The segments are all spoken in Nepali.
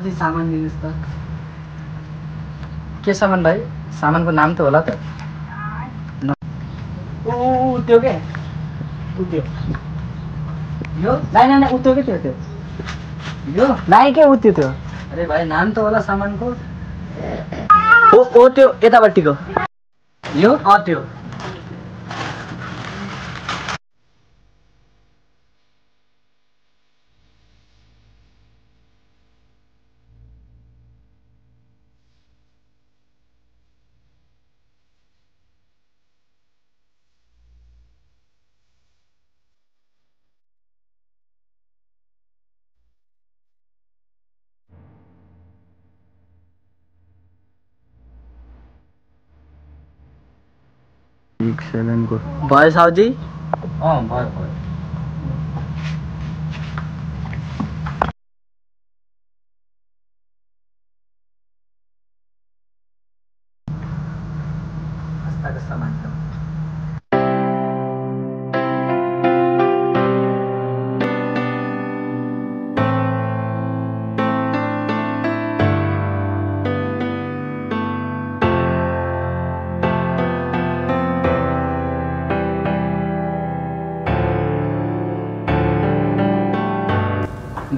सामान दिनुहोस् त। के सामान भाइ? सामानको नाम त होला त? त्यो के? त्यो यो नाइ उत्यो के त्यो यो नाइ के उत्यो त्यो? अरे भाइ नाम त होला सामानको। ओ त्यो यतापट्टिको यो त्यो को भयो साउजी? भयो। सामान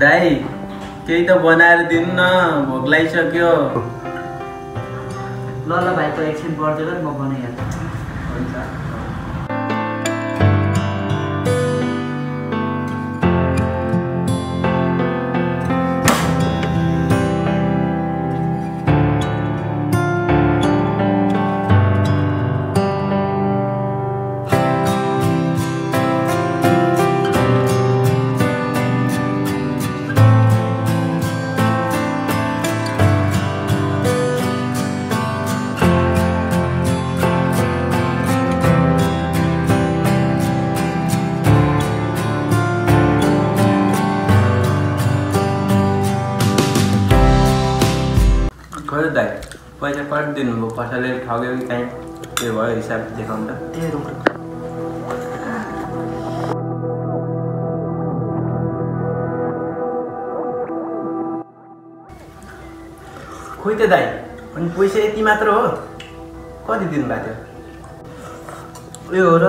दाई केही त बनाएर दिनु न, भोक लागिसक्यो। ल भाइ त एकछिन पर्दैन म बनाइहाल्छु। हुन्छ। खोइ दाइ पैसा कति दिनुभयो? कसैले ठग्यो कि काहीँ? त्यो भयो हिसाब देखाउनु त। खोइ त दाइ, अनि पैसा यति मात्र हो? कति दिनुभएको थियो? उयो हो र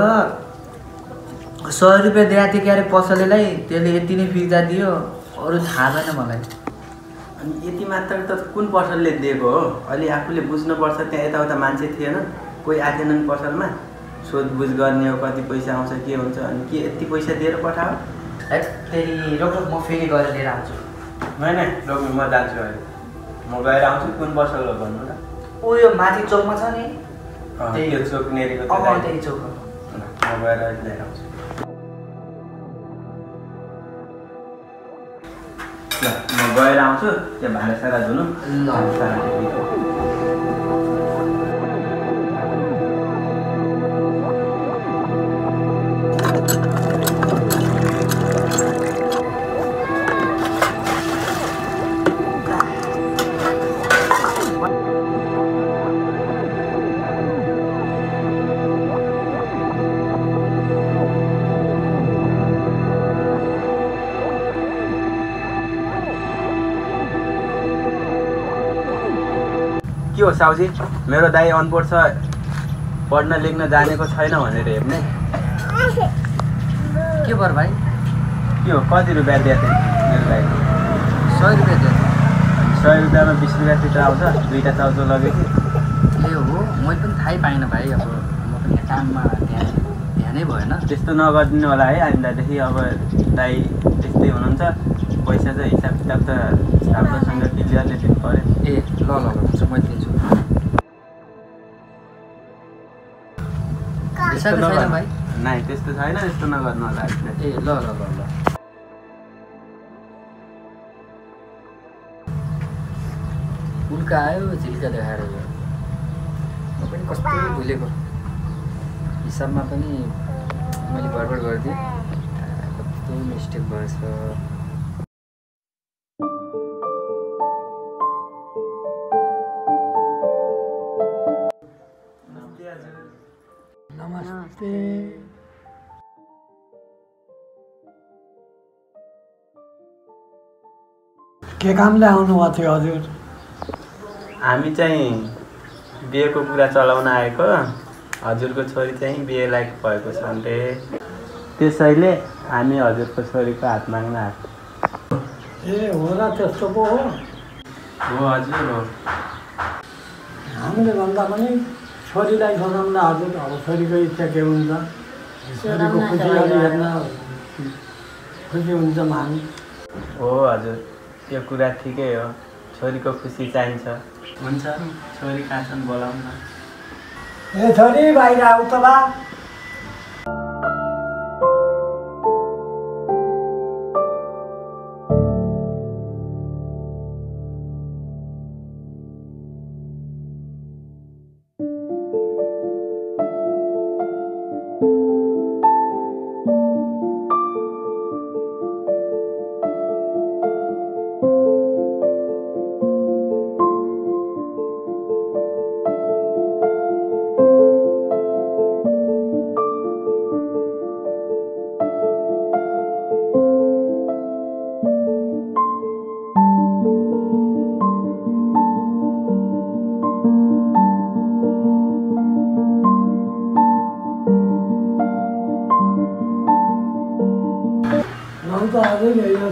100 रुपियाँ दिएको थियो क्यारे पसलेलाई, त्यसले यति नै फिर्ता दियो। अरू थाहा छैन मलाई। अनि यति मात्र त कुन पसलले दिएको हो? अलि आफूले बुझ्नुपर्छ। त्यहाँ यताउता मान्छे थिएन, कोही आएनन् पसलमा सोधबुझ गर्ने हो, कति पैसा आउँछ के हुन्छ, अनि के यति पैसा दिएर पठायो? त्यही रोक म फेरि गएर लिएर आउँछु। होइन रोक्नु, म जान्छु अहिले। म गएर आउँछु। कुन पसल हो भन्नु त? उयो माथि चोकमा छ नि, त्यो चोक नेरीको त्यही चोकमा। म गएर लिएर आउँछु। ल म गएर आउँछु। त्यो भाँडा सारा धुनु। के हो साउजी? मेरो दाइ अनपढ छ, पढ्न लेख्न जानेको छैन भनेर हेर्ने। के भयो भाइ? के हो? कति रुपियाँ दिएको थियो मेरो दाइ? 100 रुपियाँ दिएको। 100 रुपियाँमा 20 रुपियाँ फिर्ता आउँछ। दुईवटा चाउचाउ लगेको थिएँ। ए हो, मैले पनि थाहै पाइनँ भाइ। अब म पनि काममा ध्यानै भएन। त्यस्तो नगरिदिनु होला है आइन्दादेखि। अब दाइ त्यस्तै हुनुहुन्छ। पैसा चाहिँ हिसाब किताब त राम्रोसँग क्लियरले दिनु पऱ्यो। ए ल हुन्छ, म दिन्छु। छैन भाइ? नाइ त्यस्तो छैन, यस्तो नगर्नु होला। ए ल उल्का आयो, झिल्का देखाएर गयो। म पनि कस्तो भुलेको, हिसाबमा पनि मैले गडबड गरिदिएँ। कस्तो मिस्टेक भएछ। नमस्ते। के कामले आउनुभएको थियो हजुर? हामी चाहिँ बिहेको कुरा चलाउन आएको। हजुरको छोरी चाहिँ बिहे लायक भएको छ अरे, त्यसैले हामी हजुरको छोरीको हात माग्न आएको। ए हो र, त्यस्तो पो हो? हो हजुर हो। हामीले भन्दा पनि छोरीलाई सघाउन हजुर, अब छोरीको इच्छा के हुन्छ, छोरीको खुसीयाली हेर्न खुसी हुन्छ हामी। हो हजुर, त्यो कुरा ठिकै हो, छोरीको खुसी चाहिन्छ। हुन्छ, छोरी कहाँ छन् बोलाउन। ए छोरी बाहिर आऊ त बा।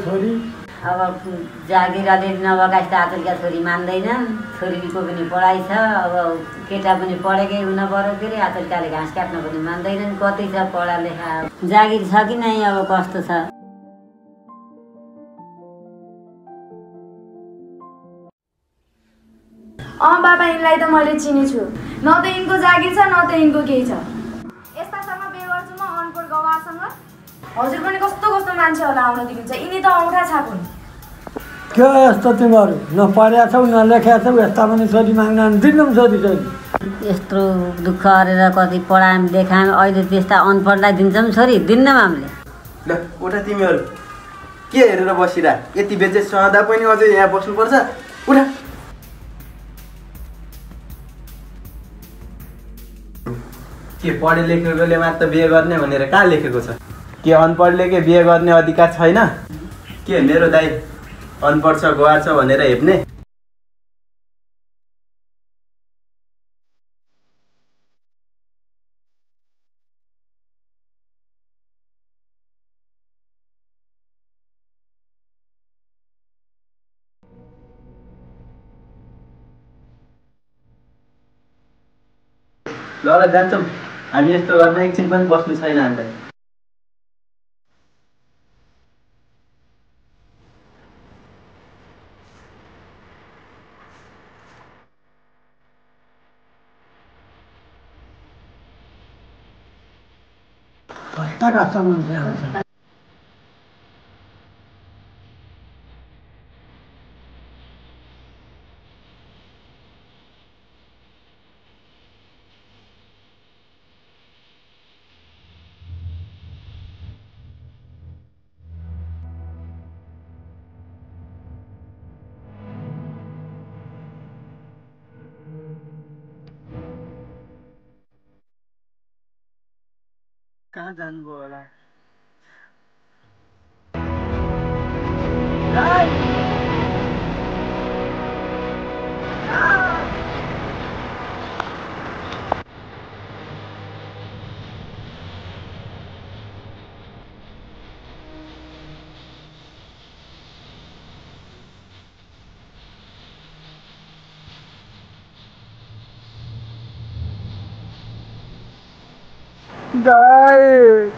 छोरी अब जागिर अलिअलि नभएका यस्तो आतुरका छोरी मान्दैनन्। छोरीको पनि पढाइ छ, अब केटा पनि पढेकै हुन पऱ्यो के अरे, आतुरकाले घाँस काट्न पनि मान्दैनन्। कति छ पढा लेखा, जागिर छ कि नै, अब कस्तो छ। बाबा यिनलाई त मैले चिनेछु, न त यिनको जागिर छ न त यिनको केही छ। यस्तासँग बिहे गर्छु म अनपढ गवारसँग? हजुर पनि कस्तो कस्तो मान्छे होला आउन दिनुहुन्छ, यिनी त औँठा छाप हुन्। के यस्तो तिमीहरू न पढ्या छौ न लेख्या छौ, यस्ता पनि छोरी माग्न दिन्नौ छोरी छोरी। यस्तो दुःख गरेर कति पढायौँ देखायौँ, अहिले त्यस्ता अनपढलाई दिन्छौँ छोरी, दिन्नौँ हामीले। ल उठा, तिमीहरू के हेरेर बसिरह, यति बेचे सहँदा पनि अझै यहाँ बस्नुपर्छ। उठा। के पढे लेखेकोले मात्र बिहे गर्ने भनेर कहाँ लेखेको छ? के अनपढले के बिहे गर्ने अधिकार छैन? के मेरो दाइ अनपढ छ गवार छ भनेर हेप्ने? ल जान्छौँ हामी, यस्तो गर्न एकछिन पनि बस्नु छैन हामीलाई। कस्ता कस्ता मान्छे आउँछ। कहाँ जानुभयो होला? दाइ